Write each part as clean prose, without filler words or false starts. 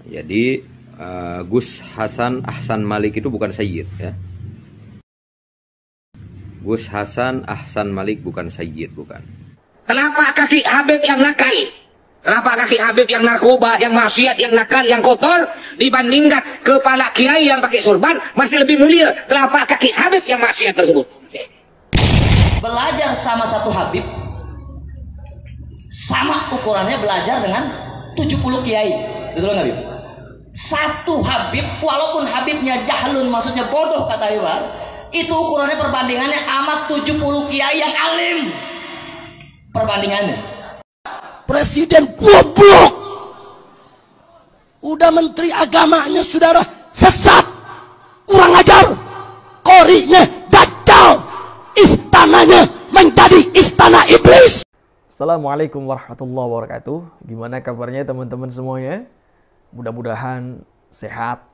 Jadi Gus Hasan Ahsan Malik itu bukan Sayyid ya. Gus Hasan Ahsan Malik bukan Sayyid, bukan. Kenapa kaki Habib yang nakal? Kenapa kaki Habib yang narkoba, yang maksiat, yang nakal, yang kotor dibandingkan kepala kiai yang pakai sorban masih lebih mulia? Kenapa kaki Habib yang maksiat tersebut? Belajar sama satu Habib sama ukurannya belajar dengan 70 kiai. Betul nggak, Habib? Satu Habib, walaupun Habibnya jahlun, maksudnya bodoh kata Iwan, itu ukurannya perbandingannya amat 70 kiai yang alim. Perbandingannya. Presiden goblok. Udah menteri agamanya saudara sesat, kurang ajar, korinya dajjal, istananya menjadi istana iblis. Assalamualaikum warahmatullahi wabarakatuh. Gimana kabarnya teman-teman semuanya? Mudah-mudahan sehat,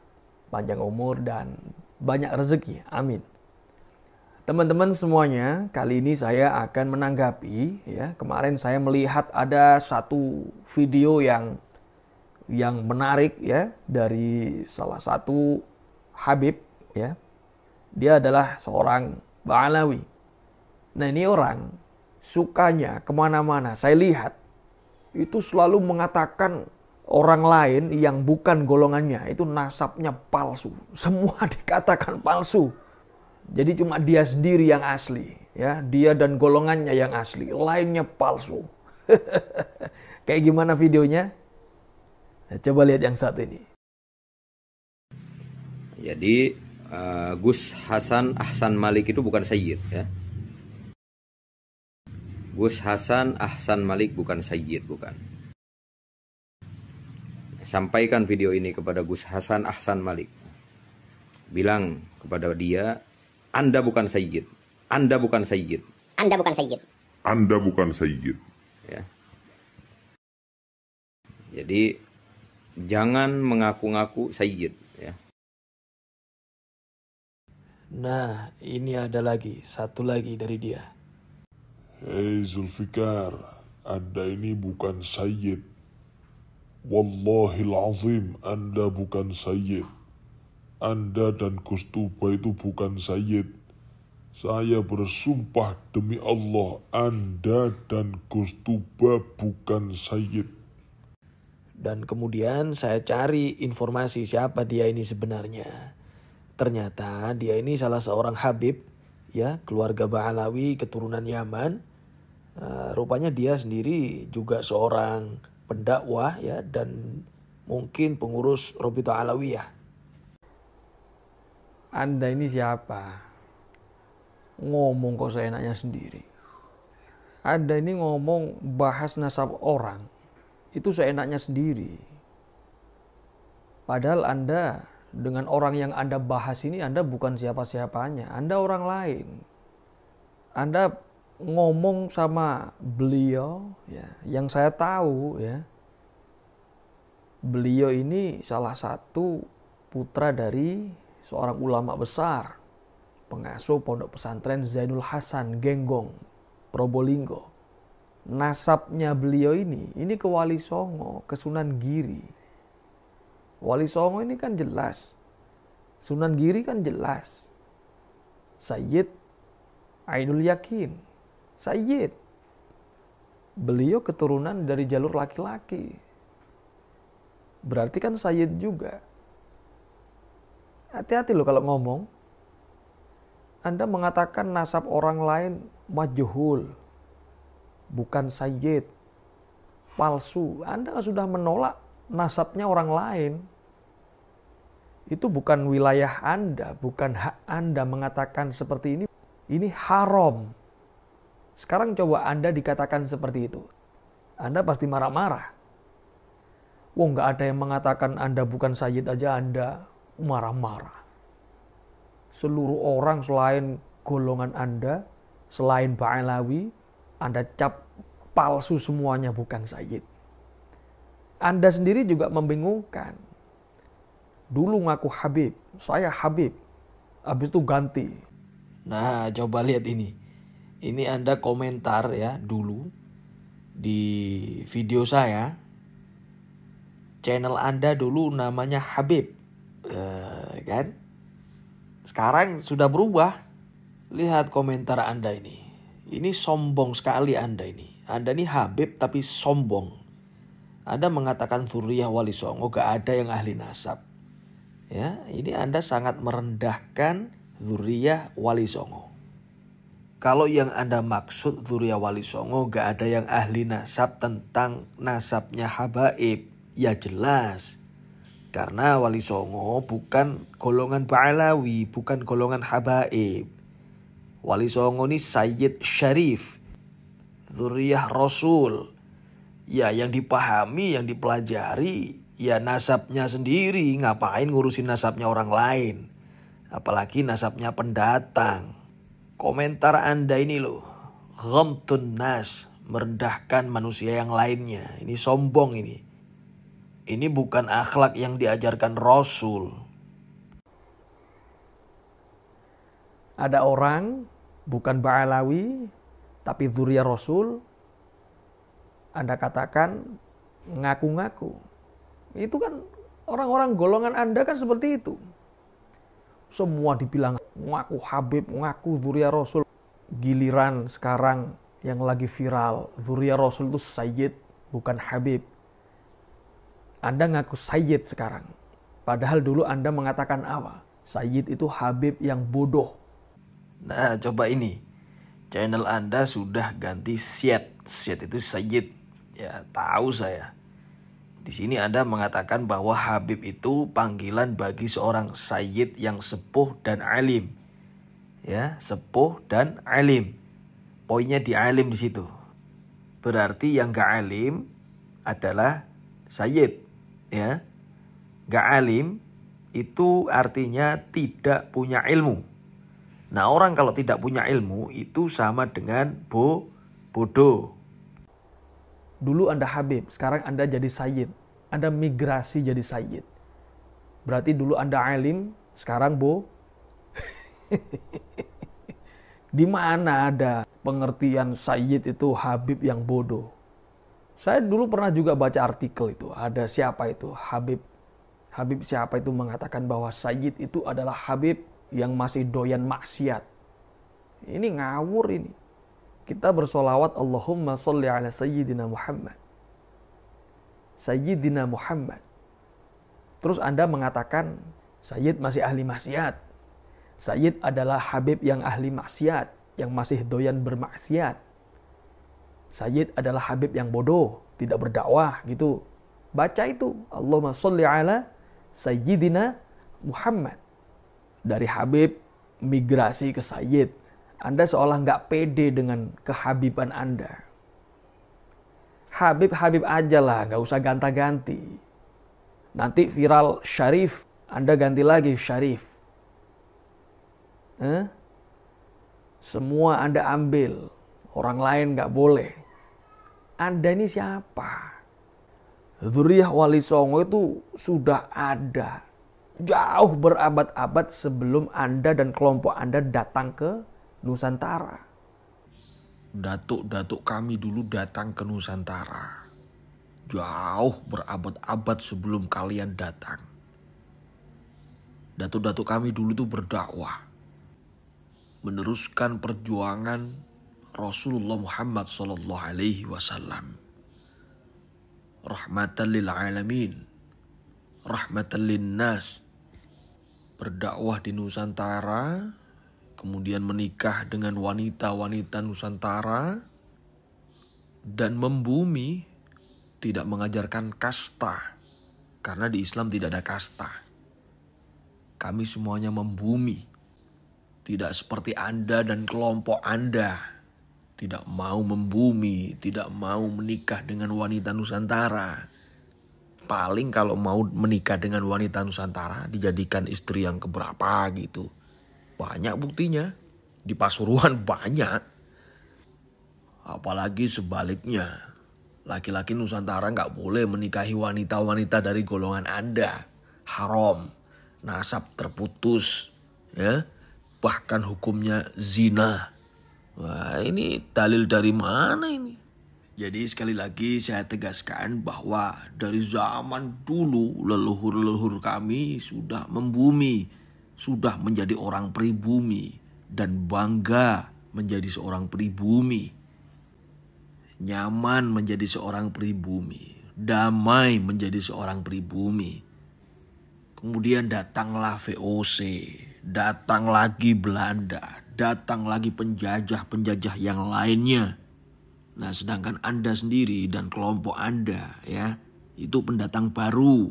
panjang umur, dan banyak rezeki. Amin. Teman-teman semuanya, kali ini saya akan menanggapi ya. Kemarin saya melihat ada satu video yang menarik ya dari salah satu Habib ya. Dia adalah seorang Ba'alawi. Nah, ini orang sukanya kemana-mana saya lihat itu selalu mengatakan orang lain yang bukan golongannya itu nasabnya palsu. Semua dikatakan palsu. Jadi cuma dia sendiri yang asli, ya, dia dan golongannya yang asli, lainnya palsu. Kayak gimana videonya? Nah, coba lihat yang satu ini. Jadi Gus Hasan Ahsan Malik itu bukan Sayyid ya. Gus Hasan Ahsan Malik bukan Sayyid, bukan. Sampaikan video ini kepada Gus Hasan Ahsan Malik. Bilang kepada dia, Anda bukan Sayyid. Anda bukan Sayyid. Anda bukan Sayyid. Anda bukan Sayyid. Ya. Jadi jangan mengaku-ngaku Sayyid ya. Nah, ini ada lagi, satu lagi dari dia. Hei Zulfikar, Anda ini bukan Sayyid. Wallahil azim, Anda bukan Sayyid. Anda dan Gus Tuba itu bukan Sayyid. Saya bersumpah demi Allah, Anda dan Gus Tuba bukan Sayyid. Dan kemudian saya cari informasi siapa dia ini sebenarnya. Ternyata dia ini salah seorang Habib, ya, keluarga Ba'alawi, keturunan Yaman. Rupanya dia sendiri juga seorang pendakwah, ya, dan mungkin pengurus Rabithah Alawiyah. Anda ini siapa? Ngomong kok seenaknya sendiri. Anda ini ngomong bahas nasab orang, itu seenaknya sendiri. Padahal Anda dengan orang yang Anda bahas ini, Anda bukan siapa-siapanya. Anda orang lain. Anda ngomong sama beliau, ya, yang saya tahu ya, beliau ini salah satu putra dari seorang ulama besar, pengasuh pondok pesantren Zainul Hasan Genggong, Probolinggo. Nasabnya beliau ini ke Wali Songo, ke Sunan Giri. Wali Songo ini kan jelas, Sunan Giri kan jelas. Sayyid Ainul Yakin, Sayyid. Beliau keturunan dari jalur laki-laki. Berarti kan Sayyid juga. Hati-hati loh kalau ngomong. Anda mengatakan nasab orang lain majhul, bukan Sayyid, palsu. Anda sudah menolak nasabnya orang lain. Itu bukan wilayah Anda, bukan hak Anda mengatakan seperti ini. Ini haram. Sekarang coba Anda dikatakan seperti itu. Anda pasti marah-marah. Wah, nggak ada yang mengatakan Anda bukan Sayyid aja Anda marah-marah. Seluruh orang selain golongan Anda, selain Ba'alawi, Anda cap palsu semuanya bukan Sayyid. Anda sendiri juga membingungkan. Dulu ngaku Habib, saya Habib. Habis itu ganti. Nah, coba lihat ini. Ini Anda komentar ya dulu di video saya. channel Anda dulu namanya Habib, kan? Sekarang sudah berubah. Lihat komentar Anda ini. Ini sombong sekali Anda ini. Anda ini Habib tapi sombong. Anda mengatakan Dzurriyyah Wali Songo gak ada yang ahli nasab. Ya, ini Anda sangat merendahkan Dzurriyyah Wali Songo. Kalau yang Anda maksud Dzurriyyah Wali Songo gak ada yang ahli nasab tentang nasabnya habaib, ya jelas. Karena Wali Songo bukan golongan Ba'alawi, bukan golongan habaib. Wali Songo ini Sayyid Syarif, Dzurriyyah Rasul. Ya yang dipahami, yang dipelajari, ya nasabnya sendiri. Ngapain ngurusin nasabnya orang lain? Apalagi nasabnya pendatang. Komentar Anda ini loh, ghamtun nas, merendahkan manusia yang lainnya. Ini sombong ini. Ini bukan akhlak yang diajarkan Rasul. Ada orang bukan Ba'alawi tapi Dzurriyyah Rasul, Anda katakan ngaku-ngaku. Itu kan orang-orang golongan Anda kan seperti itu. Semua dibilang ngaku Habib, ngaku Dzurriyyah Rasul. Giliran sekarang yang lagi viral, Dzurriyyah Rasul itu Sayyid, bukan Habib. Anda ngaku Sayyid sekarang. Padahal dulu Anda mengatakan apa? Sayyid itu Habib yang bodoh. Nah, coba ini. Channel Anda sudah ganti Syed. Syed itu Sayyid. Ya, tahu saya. Di sini Anda mengatakan bahwa Habib itu panggilan bagi seorang sayyid yang sepuh dan alim. Ya, sepuh dan alim. Poinnya di alim di situ. Berarti yang gak alim adalah sayyid. Ya, gak alim itu artinya tidak punya ilmu. Nah, orang kalau tidak punya ilmu itu sama dengan bodoh. Dulu Anda Habib, sekarang Anda jadi Sayyid. Anda migrasi jadi Sayyid. Berarti dulu Anda alim, sekarang Di mana ada pengertian Sayyid itu Habib yang bodoh? Saya dulu pernah juga baca artikel itu. Ada siapa itu? Habib siapa itu mengatakan bahwa Sayyid itu adalah Habib yang masih doyan maksiat. Ini ngawur ini. Kita bersolawat Allahumma sholli ala Sayyidina Muhammad. Sayyidina Muhammad. Terus Anda mengatakan Sayyid masih ahli maksiat. Sayyid adalah Habib yang ahli maksiat, yang masih doyan bermaksiat. Sayyid adalah Habib yang bodoh, tidak berdakwah gitu. Baca itu. Allahumma sholli ala Sayyidina Muhammad. Dari Habib migrasi ke Sayyid. Anda seolah nggak pede dengan kehabiban Anda. Habib aja lah, nggak usah ganta-ganti. Nanti viral Syarif, Anda ganti lagi Syarif. Semua Anda ambil, orang lain nggak boleh. Anda ini siapa? Dzurriyyah Wali Songo itu sudah ada jauh berabad-abad sebelum Anda dan kelompok Anda datang ke Nusantara. Datuk-datuk kami dulu datang ke Nusantara. Jauh berabad-abad sebelum kalian datang. Datuk-datuk kami dulu itu berdakwah. Meneruskan perjuangan Rasulullah Muhammad SAW. Rahmatan lil alamin. Rahmatan lin nas. Berdakwah di Nusantara. Kemudian menikah dengan wanita-wanita Nusantara. Dan membumi, tidak mengajarkan kasta. Karena di Islam tidak ada kasta. Kami semuanya membumi. Tidak seperti Anda dan kelompok Anda. Tidak mau membumi, tidak mau menikah dengan wanita Nusantara. Paling kalau mau menikah dengan wanita Nusantara, dijadikan istri yang keberapa gitu. Banyak buktinya. Di Pasuruan banyak. Apalagi sebaliknya. Laki-laki Nusantara nggak boleh menikahi wanita-wanita dari golongan Anda. Haram. Nasab terputus. Ya. Bahkan hukumnya zina. Wah, ini dalil dari mana ini? Jadi sekali lagi saya tegaskan bahwa dari zaman dulu leluhur-leluhur kami sudah membumi, sudah menjadi orang pribumi dan bangga menjadi seorang pribumi. Nyaman menjadi seorang pribumi, damai menjadi seorang pribumi. Kemudian datanglah VOC, datang lagi Belanda, datang lagi penjajah-penjajah yang lainnya. Nah, sedangkan Anda sendiri dan kelompok Anda ya, itu pendatang baru.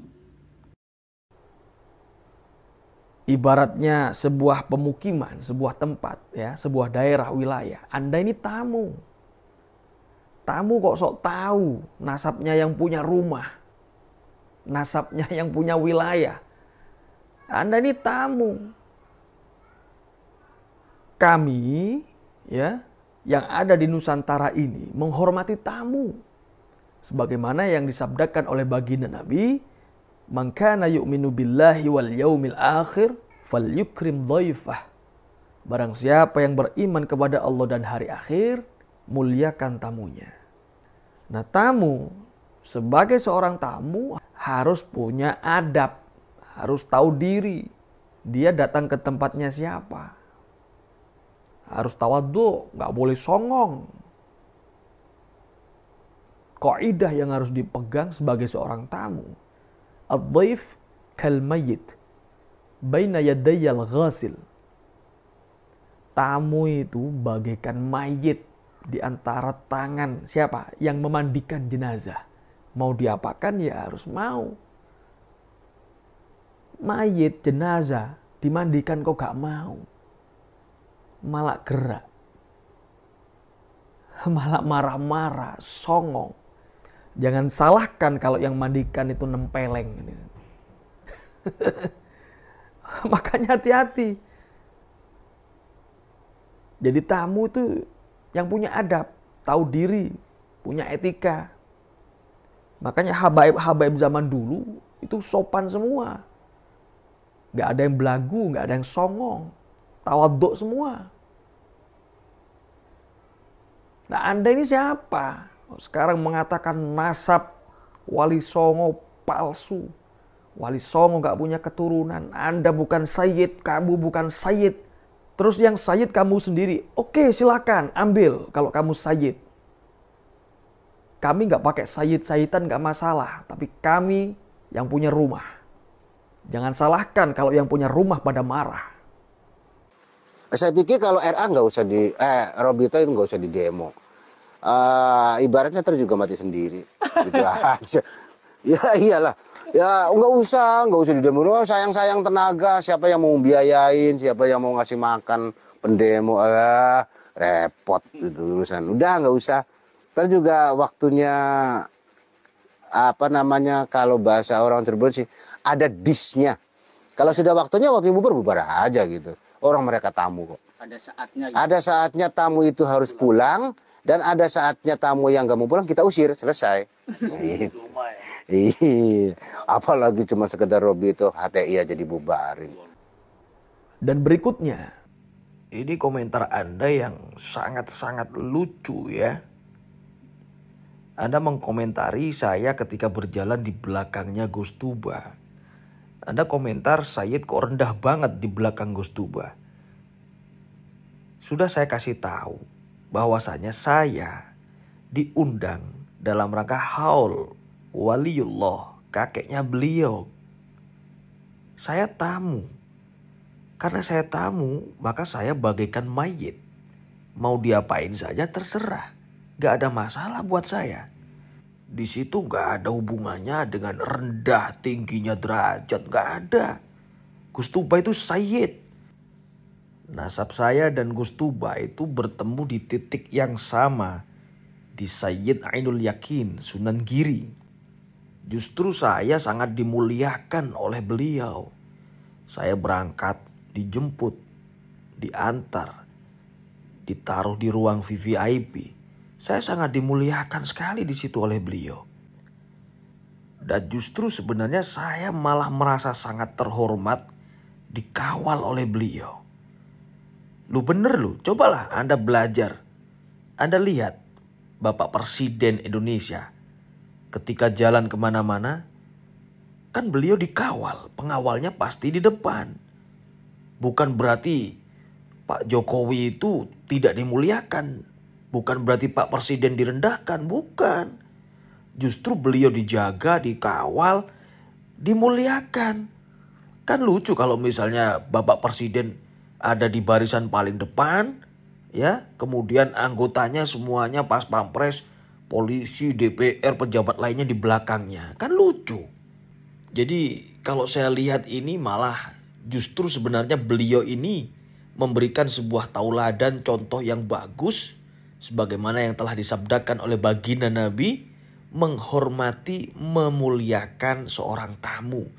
Ibaratnya sebuah pemukiman, sebuah tempat ya, sebuah daerah wilayah. Anda ini tamu. Tamu kok sok tahu nasabnya yang punya rumah. Nasabnya yang punya wilayah. Anda ini tamu. Kami ya, yang ada di Nusantara ini menghormati tamu. Sebagaimana yang disabdakan oleh baginda Nabi, "Man kana yu'minu billahi wal yaumil akhir falyukrim dhaifah." Barang siapa yang beriman kepada Allah dan hari akhir, muliakan tamunya. Nah, tamu sebagai seorang tamu harus punya adab, harus tahu diri. Dia datang ke tempatnya siapa. Harus tawadhu, nggak boleh songong. Kaidah yang harus dipegang sebagai seorang tamu. Ad-dhaif kal mayyit baina yadayil ghasil. Tamu itu bagaikan mayit di antara tangan siapa? Yang memandikan jenazah. Mau diapakan ya harus mau. Mayit, jenazah dimandikan kok gak mau. Malah gerak. Malah marah-marah, songong. Jangan salahkan kalau yang mandikan itu nempeleng. Makanya hati-hati. Jadi tamu itu yang punya adab, tahu diri, punya etika. Makanya habaib-habaib zaman dulu itu sopan semua. Gak ada yang belagu, gak ada yang songong. Tawaduk semua. Nah, Anda ini siapa? Sekarang mengatakan nasab Wali Songo palsu. Wali Songo gak punya keturunan. Anda bukan sayyid, kamu bukan sayyid. Terus yang sayyid kamu sendiri. Oke, silakan ambil kalau kamu sayyid. Kami gak pakai sayyid-sayyidan gak masalah. Tapi kami yang punya rumah. Jangan salahkan kalau yang punya rumah pada marah. Saya pikir kalau RA nggak usah Robito itu nggak usah di demo. Ibaratnya ntar juga mati sendiri. Gitu aja. Ya iyalah. Ya nggak usah di demo. Oh, sayang tenaga. Siapa yang mau biayain? Siapa yang mau ngasih makan pendemo? Repot itu urusan. Udah nggak usah. Ntar juga waktunya kalau bahasa orang Cirebon sih ada disnya. Kalau sudah waktunya bubar aja gitu. Orang mereka tamu kok. Ada saatnya. Gitu. Ada saatnya tamu itu harus pulang dan ada saatnya tamu yang gak mau pulang kita usir, selesai. Iya. Apalagi cuma sekedar Robi itu HTI aja dibubarin. Dan berikutnya, ini komentar Anda yang sangat-sangat lucu ya. Anda mengkomentari saya ketika berjalan di belakangnya Gus Tuba. Anda komentar Sayyid kok rendah banget di belakang Gus Tuba. Sudah saya kasih tahu bahwasanya saya diundang dalam rangka haul waliullah, kakeknya beliau. Saya tamu. Karena saya tamu, maka saya bagaikan mayit. Mau diapain saja terserah. Gak ada masalah buat saya. Di situ gak ada hubungannya dengan rendah tingginya derajat. Gak ada. Gus Tuba itu sayyid. Nasab saya dan Gus Tuba itu bertemu di titik yang sama. Di Sayyid Ainul Yakin, Sunan Giri. Justru saya sangat dimuliakan oleh beliau. Saya berangkat, dijemput, diantar, ditaruh di ruang VVIP. Saya sangat dimuliakan sekali di situ oleh beliau. Dan justru sebenarnya saya malah merasa sangat terhormat dikawal oleh beliau. Lu bener lu, cobalah Anda belajar. Anda lihat Bapak Presiden Indonesia ketika jalan kemana-mana, kan beliau dikawal, pengawalnya pasti di depan. Bukan berarti Pak Jokowi itu tidak dimuliakan, bukan berarti Pak Presiden direndahkan, bukan. Justru beliau dijaga, dikawal, dimuliakan. Kan lucu kalau misalnya Bapak Presiden ada di barisan paling depan, ya, kemudian anggotanya semuanya pas pampres, polisi, DPR, pejabat lainnya di belakangnya. Kan lucu. Jadi kalau saya lihat ini malah justru sebenarnya beliau ini memberikan sebuah tauladan contoh yang bagus. Sebagaimana yang telah disabdakan oleh baginda Nabi, menghormati, memuliakan seorang tamu.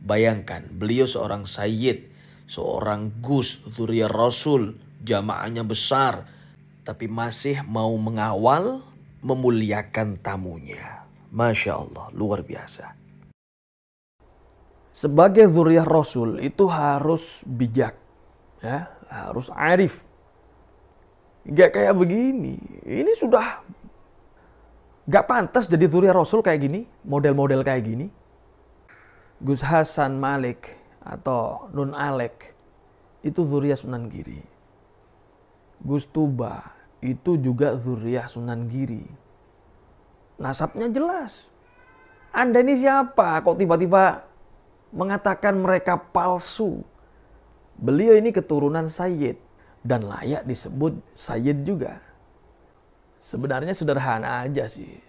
Bayangkan beliau seorang sayyid, seorang gus, dzurriyyah Rasul, jamaahnya besar, tapi masih mau mengawal, memuliakan tamunya. Masya Allah, luar biasa. Sebagai dzurriyyah Rasul itu harus bijak, ya, harus arif. Gak kayak begini. Ini sudah gak pantas jadi dzurriyyah Rasul kayak gini, model-model kayak gini. Gus Hasan Malik atau Nun Alek itu dzurriyyah Sunan Giri. Gus Tuba itu juga dzurriyyah Sunan Giri. Nasabnya jelas. Anda ini siapa? Kok tiba-tiba mengatakan mereka palsu? Beliau ini keturunan Sayyid dan layak disebut Sayyid juga. Sebenarnya sederhana aja sih.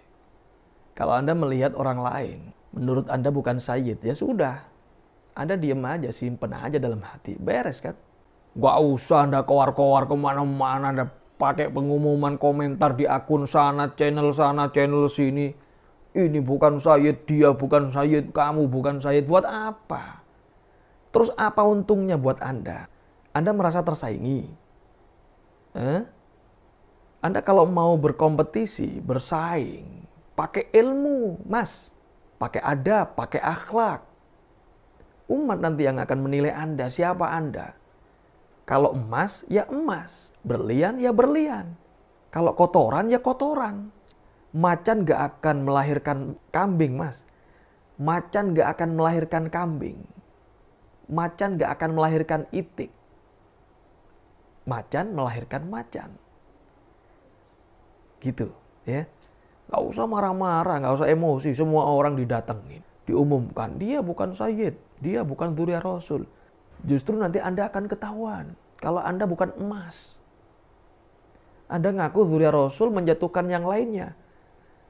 Kalau Anda melihat orang lain, menurut Anda bukan Sayyid, ya sudah. Anda diem aja, simpen aja dalam hati. Beres kan? Gak usah Anda keluar-keluar kemana-mana, Anda pakai pengumuman komentar di akun sana, channel sini. Ini bukan Sayyid, dia bukan Sayyid, kamu bukan Sayyid. Buat apa? Terus apa untungnya buat Anda? Anda merasa tersaingi? Anda kalau mau berkompetisi, bersaing, pakai ilmu, Mas. Pakai adab, pakai akhlak. Umat nanti yang akan menilai Anda, siapa Anda. Kalau emas, ya emas. Berlian, ya berlian. Kalau kotoran, ya kotoran. Macan gak akan melahirkan kambing, Mas. Macan gak akan melahirkan kambing. Macan gak akan melahirkan itik. Macan melahirkan macan. Gitu, ya. Gak usah marah-marah, gak usah emosi. Semua orang didatengin. Diumumkan, dia bukan Sayyid. Dia bukan dzurriyyah Rasul. Justru nanti Anda akan ketahuan. Kalau Anda bukan emas. Anda ngaku dzurriyyah Rasul menjatuhkan yang lainnya.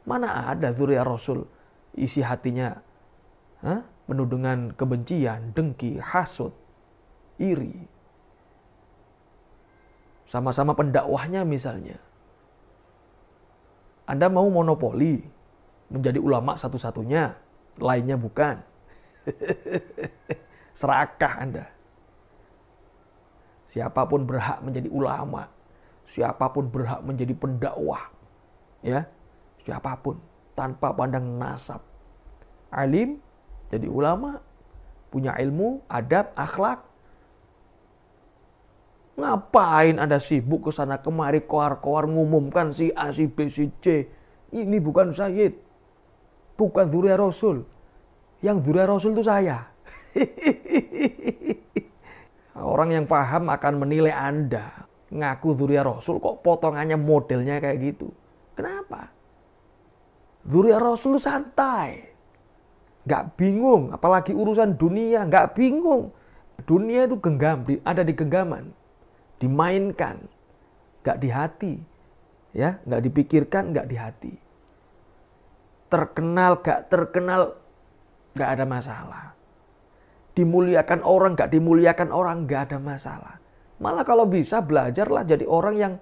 Mana ada dzurriyyah Rasul isi hatinya penuh dengan kebencian, dengki, hasud, iri. Sama-sama pendakwahnya misalnya. Anda mau monopoli menjadi ulama satu-satunya, lainnya bukan. Serakah Anda. Siapapun berhak menjadi ulama, siapapun berhak menjadi pendakwah, ya. Siapapun tanpa pandang nasab. Alim jadi ulama, punya ilmu, adab, akhlak. Ngapain Anda sibuk ke sana kemari koar-koar ngumumkan si A, si B, si C. Ini bukan Sayyid. Bukan dzurriyyah Rasul. Yang dzurriyyah Rasul itu saya. Orang yang paham akan menilai Anda. Ngaku dzurriyyah Rasul kok potongannya modelnya kayak gitu. Kenapa? Dzurriyyah Rasul itu santai. Gak bingung. Apalagi urusan dunia. Gak bingung. Dunia itu genggam. Ada di genggaman. Dimainkan. Gak di hati. Ya, gak dipikirkan, gak di hati. Terkenal, gak terkenal, gak ada masalah. Dimuliakan orang, gak dimuliakan orang, gak ada masalah. Malah kalau bisa belajarlah jadi orang yang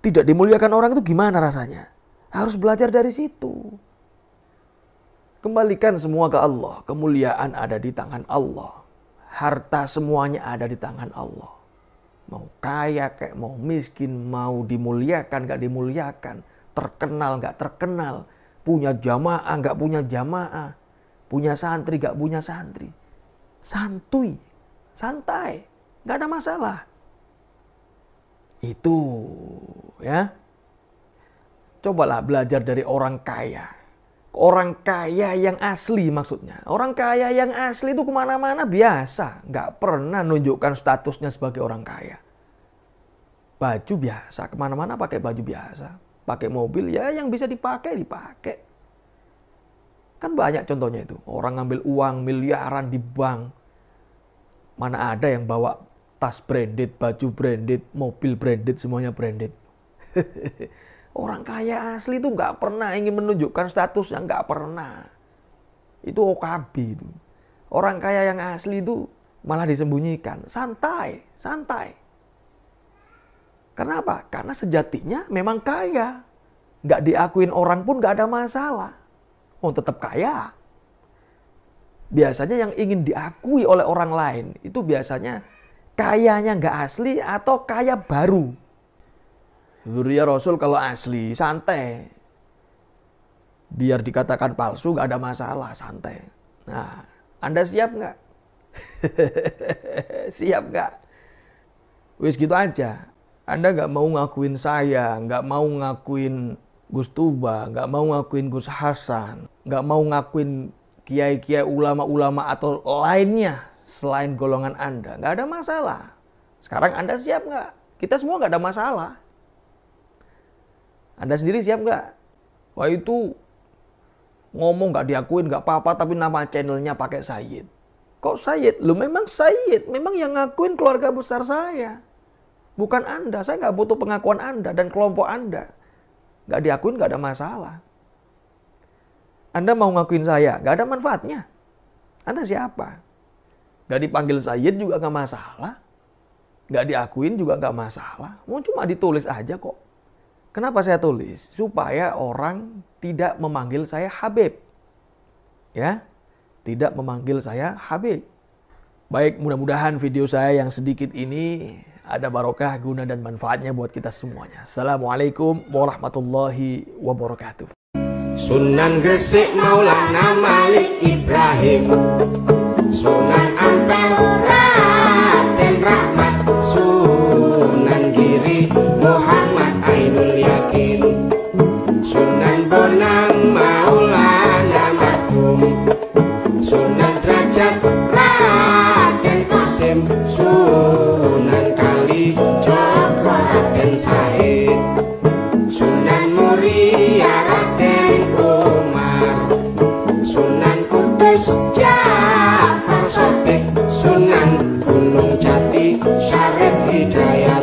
tidak dimuliakan orang itu gimana rasanya. Harus belajar dari situ. Kembalikan semua ke Allah. Kemuliaan ada di tangan Allah. Harta semuanya ada di tangan Allah. Mau kaya kayak mau miskin, mau dimuliakan gak dimuliakan, terkenal gak terkenal, punya jamaah gak punya jamaah, punya santri gak punya santri. Santuy, santai, gak ada masalah. Itu ya. Cobalah belajar dari orang kaya. Orang kaya yang asli maksudnya. Orang kaya yang asli itu kemana-mana biasa. Nggak pernah nunjukkan statusnya sebagai orang kaya. Baju biasa, kemana-mana pakai baju biasa. Pakai mobil ya yang bisa dipakai. Kan banyak contohnya itu. Orang ngambil uang miliaran di bank. Mana ada yang bawa tas branded, baju branded, mobil branded, semuanya branded. Orang kaya asli itu nggak pernah ingin menunjukkan statusnya, nggak pernah. Itu OKB itu. Orang kaya yang asli itu malah disembunyikan, santai. Karena apa? Karena sejatinya memang kaya. Nggak diakuin orang pun nggak ada masalah. Oh, tetap kaya. Biasanya yang ingin diakui oleh orang lain itu biasanya kayanya nggak asli atau kaya baru. Dzurriyyah Rasul kalau asli, santai. Biar dikatakan palsu gak ada masalah, santai. Nah, Anda siap nggak? Siap nggak? Wis gitu aja. Anda nggak mau ngakuin saya, nggak mau ngakuin Gus Tuba, nggak mau ngakuin Gus Hasan, nggak mau ngakuin kiai-kiai ulama-ulama atau lainnya selain golongan Anda. Nggak ada masalah. Sekarang Anda siap nggak? Kita semua nggak ada masalah. Anda sendiri siap nggak? Wah itu ngomong nggak diakuin nggak apa-apa tapi nama channelnya pakai Sayyid. Kok Sayyid? Lu memang Sayyid. Memang yang ngakuin keluarga besar saya. Bukan Anda. Saya nggak butuh pengakuan Anda dan kelompok Anda. Nggak diakuin nggak ada masalah. Anda mau ngakuin saya, nggak ada manfaatnya. Anda siapa? Nggak dipanggil Sayyid juga nggak masalah. Nggak diakuin juga nggak masalah. Mau cuma ditulis aja kok. Kenapa saya tulis? Supaya orang tidak memanggil saya Habib. Ya, tidak memanggil saya Habib. Baik, mudah-mudahan video saya yang sedikit ini ada barokah, guna dan manfaatnya buat kita semuanya. Assalamualaikum warahmatullahi wabarakatuh. Sunan Gresik Maulana Malik Ibrahim, Sunan Ampel Raden Rahmat, Sunan Giri Muhammad Ainul Yakin, Sunan Bonang Maulana Matum, Sunan Derajat Raden Qasim, Sunan Kali Joko Raden Said, Sunan Muria Raden Umar, Sunan Kudus Ja'far Shotih, Sunan Gunung Jati Syarif Hidayat.